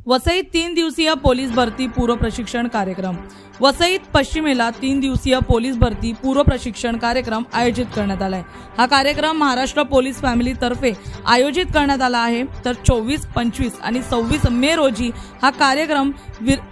वसईत 3 दिवसीय पोलीस भरती पूर्व प्रशिक्षण कार्यक्रम। वसईत पश्चिमेला 3 दिवसीय पोलीस भरती पूर्व प्रशिक्षण कार्यक्रम आयोजित करण्यात आला आहे। हा कार्यक्रम महाराष्ट्र पोलीस फॅमिली तर्फे आयोजित करण्यात आला आहे। तर 24, 25 आणि 26 मे रोजी हा कार्यक्रम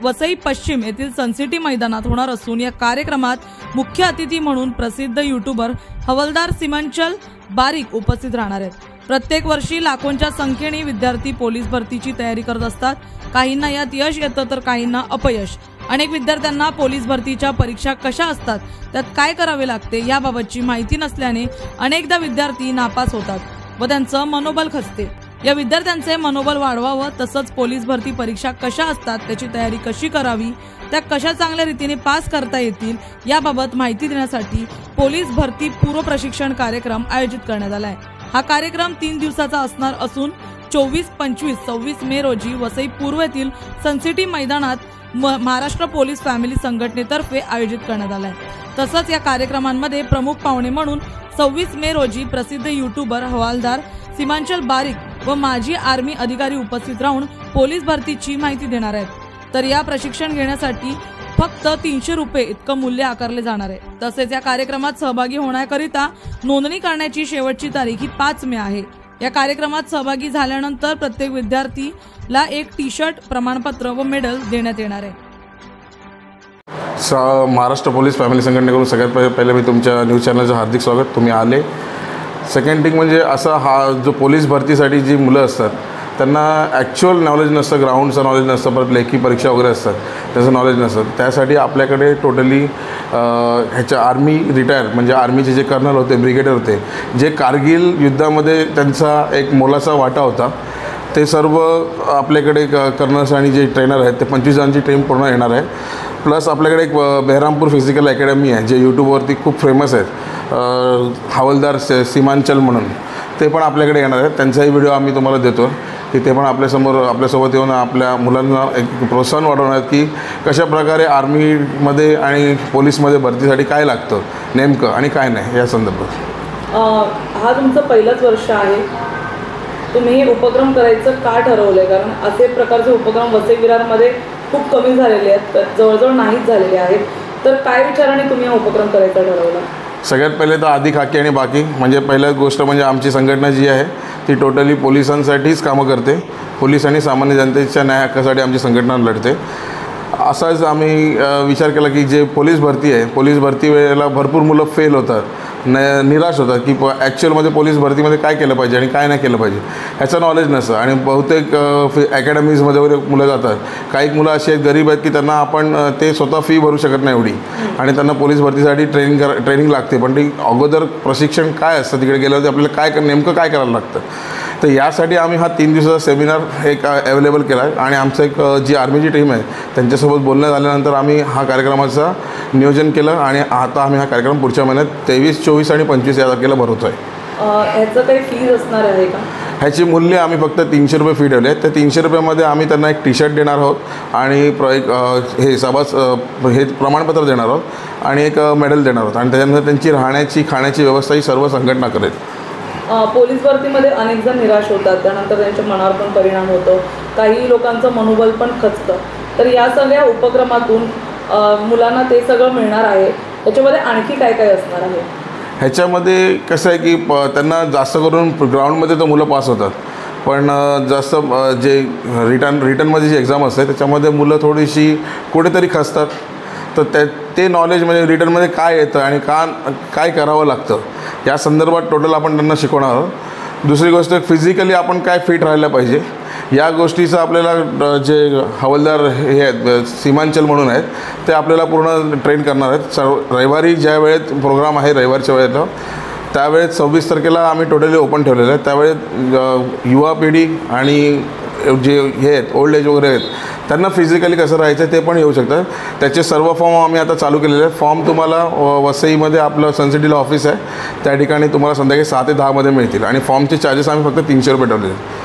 वसई पश्चिम येथील सनसिटी मैदानात होणार असून या कार्यक्रमात मुख्य अतिथी म्हणून प्रसिद्ध यूट्यूबर हवालदार सीमांचल बारिक उपस्थित राहणार आहेत। प्रत्येक वर्षी लाखोंच्या संख्येने विद्यार्थी पोलीस भरतीची तयारी करत असतात। काहींना यात यश येतं तर काहींना अपयश। अनेक विद्यार्थ्यांना पोलीस भरतीच्या परीक्षा कशा असतात, त्यात काय करावे लागते याबाबतची माहिती नसल्याने अनेकदा विद्यार्थी नापास होतात व त्यांचं मनोबल खचते। या विद्यार्थ्यांचे मनोबल वाढवावं, तसंच पोलीस भरती परीक्षा कशा असतात, त्याची तयारी कशी करावी, त्या कशा चांगल्या रीतीने पास करता येतील याबाबत माहिती देण्यासाठी पोलीस भरती पूर्व प्रशिक्षण कार्यक्रम आयोजित करण्यात आला आहे। हा कार्यक्रम 3 दिवसाचा असणार असून 24, 25, 26 मे रोजी वसई पूर्व येथील सनसिटी मैदानात महाराष्ट्र पोलीस फॅमिली संघटनेतर्फे आयोजित करण्यात आला आहे। तसंच या कार्यक्रमांमध्ये प्रमुख पाहुणे म्हणून 26 मे रोजी प्रसिद्ध यूट्यूबर हवालदार सीमांचल बारिक व माजी आर्मी अधिकारी उपस्थित राहून पोलीस भरतीची माहिती देणार आहेत। तर या प्रशिक्षण घेण्यासाठी फक्त 300 रुपये इतकं मूल्य आकारले जाणार आहे। तसेच या कार्यक्रमात सहभागी होण्याकरिता नोंदणी करण्याची शेवटची तारीख ही 5 मे आहे। या कार्यक्रमात सहभागी झाल्यानंतर प्रत्येक विद्यार्थीला एक टी-शर्ट, प्रमाणपत्र व मेडल देण्यात येणार आहे। महाराष्ट्र पोलीस फॅमिली संघटनेकडून सगळ्यात पहिले मी तुमच्या न्यूज चॅनलचं हार्दिक स्वागत। तुम्ही आले। सेकंड थिंग म्हणजे असा हा जो पोलीस भरतीसाठी जी मुलं असतात त्यांना ॲक्च्युअल नॉलेज नसतं, ग्राउंडचं नॉलेज नसतं, परत लेखी परीक्षा वगैरे असतात त्याचं नॉलेज नसतं। त्यासाठी आपल्याकडे टोटली ह्याच्या आर्मी रिटायर म्हणजे आर्मीचे जे कर्नल होते, ब्रिगेडियर होते, जे कारगिल युद्धामध्ये त्यांचा एक मोलाचा वाटा होता, ते सर्व आपल्याकडे कर्नल्स आणि जे ट्रेनर आहेत ते 25 जणांची टीम पूर्ण येणार आहे। प्लस आपल्याकडे एक बेहरामपूर फिजिकल अकॅडमी आहे जे यूट्यूबवरती खूप फेमस आहेत, हवालदार सीमांचल म्हणून, ते पण आपल्याकडे येणार आहेत। त्यांचाही व्हिडिओ आम्ही तुम्हाला देतो की ते पण आपल्यासोबत येऊन आपल्या मुलांना एक प्रोत्साहन वाढवणार की कशा प्रकारे आर्मीमध्ये आणि पोलीसमध्ये भरतीसाठी काय लागतं नेमकं आणि काय नाही या संदर्भात। हा तुमचं पहिलंच वर्ष आहे, तुम्ही हे उपक्रम करायचं का ठरवलं? कारण असे प्रकारचे उपक्रम वसई विरारमध्ये खूप कमी झालेले आहेत, जवळजवळ नाहीच झालेले आहेत। तर काय विचाराने तुम्ही हा उपक्रम करायचा ठरवला? सगळ्यात पहिले तर आधी खाकी आणि बाकी म्हणजे पहिली गोष्ट म्हणजे आमची संघटना जी आहे ती टोटली पोलिसांसाठीच कामं करते। पोलीस आणि सामान्य जनतेच्या न्याय हक्कासाठी आमची संघटना लढते। असाच आम्ही विचार केला की जे पोलीस भरती आहे, पोलीस भरती वेळेला भरपूर मुलं फेल होतात, निराश होतात की ॲक्च्युअलमध्ये पोलीस भरतीमध्ये काय केलं पाहिजे आणि काय नाही केलं पाहिजे ह्याचं नॉलेज नसतं। आणि बहुतेक अकॅडमीजमध्ये वगैरे मुलं जातात, काही मुलं अशी आहेत गरीब आहेत की त्यांना आपण ते स्वतः फी भरू शकत नाही एवढी, आणि त्यांना पोलीस भरतीसाठी ट्रेनिंग लागते, पण ती अगोदर प्रशिक्षण काय असतं तिकडे गेल्यावरती आपल्याला नेमकं काय करायला लागतं। तर यासाठी आम्ही हा 3 दिवसाचा सेमिनार एक अवेलेबल केला आहे आणि आमचं एक जी आर्मीची टीम आहे त्यांच्यासोबत बोलण्यात आल्यानंतर आम्ही हा कार्यक्रमाचं नियोजन केलं आणि आता आम्ही हा कार्यक्रम पुढच्या महिन्यात 23, 24 आणि 25 या तारखेला भरवतो आहे। ह्याचं काही फीज असणार आहे का? ह्याची मूल्य आम्ही फक्त 300 रुपये फी ठेवले आहेत। त्या 300 रुपयामध्ये आम्ही त्यांना एक टी-शर्ट देणार आहोत आणि हे प्रमाणपत्र देणार आहोत आणि एक मेडल देणार आहोत, आणि त्याच्यानंतर त्यांची राहण्याची खाण्याची व्यवस्था ही सर्व संघटना करेल। पोलीस भरतीमध्ये अनेक जण निराश होतात, त्यानंतर त्यांच्या मनावर पण परिणाम होतो, काही लोकांचं मनोबल पण खचतं। तर या सगळ्या उपक्रमातून मुलांना ते सगळं मिळणार आहे, त्याच्यामध्ये आणखी काय काय असणार आहे? ह्याच्यामध्ये कसं आहे की त्यांना जास्त करून ग्राउंडमध्ये तर मुलं पास होतात, पण जास्त जे रिटर्नमध्ये जी एक्झाम असते त्याच्यामध्ये मुलं थोडीशी कुठेतरी खचतात। तर ते नॉलेज म्हणजे रिटर्नमध्ये काय येतं आणि काय करावं लागतं या संदर्भात टोटल आपण त्यांना शिकवणार आहोत। दुसरी गोष्ट फिजिकली आपण काय फिट राहायला पाहिजे या गोष्टीचं आपल्याला जे हवालदार हे आहेत सीमांचल म्हणून आहेत ते आपल्याला पूर्ण ट्रेन करणार आहेत। रविवारी ज्या वेळेत प्रोग्राम आहे रविवारच्या वेळेला त्यावेळेत 26 तारखेला आम्ही टोटली ओपन ठेवलेलं आहे। त्यावेळेत युवा पिढी आणि जे हे आहेत ओल्ड एज वगैरे आहेत त्यांना फिजिकली कसं राहायचं ते पण येऊ शकतं। त्याचे सर्व फॉर्म आम्ही आता चालू केलेले आहेत। फॉर्म तुम्हाला वसईमध्ये आपलं सनसिटीला ऑफिस आहे त्या ठिकाणी तुम्हाला संध्याकाळी 6 ते 10 मध्ये मिळतील आणि फॉर्मचे चार्जेस आम्ही फक्त 300 रुपये ठेवलेले आहेत।